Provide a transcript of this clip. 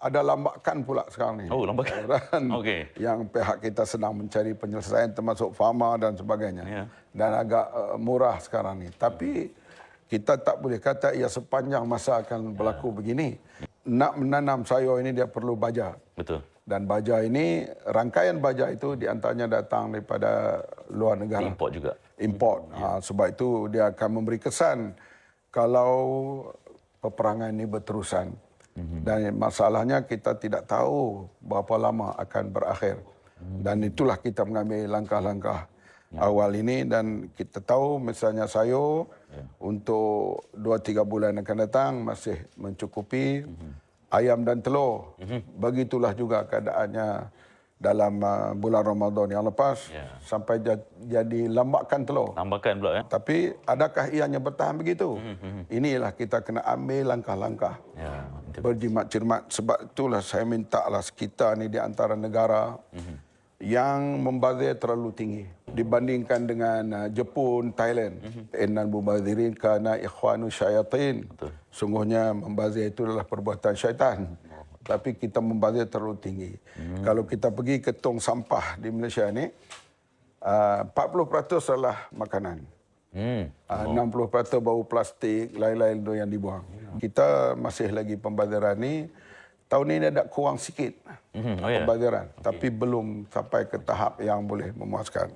ada lambakan pula sekarang ni. Oh, lambakan. Dan Okey. yang pihak kita sedang mencari penyelesaian termasuk fama dan sebagainya. Ya. Dan agak murah sekarang ni. Tapi kita tak boleh kata ia sepanjang masa akan berlaku begini. Nak menanam sayur ini dia perlu baja. Betul. Dan baja ini, rangkaian baja itu diantaranya datang daripada luar negara. Import juga. Import. Sebab itu dia akan memberi kesan kalau peperangan ini berterusan. Dan masalahnya kita tidak tahu berapa lama akan berakhir. Dan itulah kita mengambil langkah-langkah awal ini. Dan kita tahu misalnya sayur untuk 2-3 bulan akan datang masih mencukupi. Ayam dan telur. Begitulah juga keadaannya dalam bulan Ramadan yang lepas. Sampai jadi lambakan telur. Lambakan pula ya. Tapi adakah ianya bertahan begitu? Inilah kita kena ambil langkah-langkah. Ya, Berjimat cermat. Sebab itulah saya mintalah kita ni di antara negara yang membazir terlalu tinggi dibandingkan dengan Jepun, Thailand. Innal mubadzirin kana ikhwanu syayatin. Sungguhnya membazir itu adalah perbuatan syaitan. Tapi kita membazir terlalu tinggi. Kalau kita pergi ke tong sampah di Malaysia ni, 40% adalah makanan. 60% bau plastik, lain-lain tu yang dibuang. Kita masih lagi pembaziran ni. Tahun ini ada kurang sikit pembaziran. Tapi belum sampai ke tahap yang boleh memuaskan.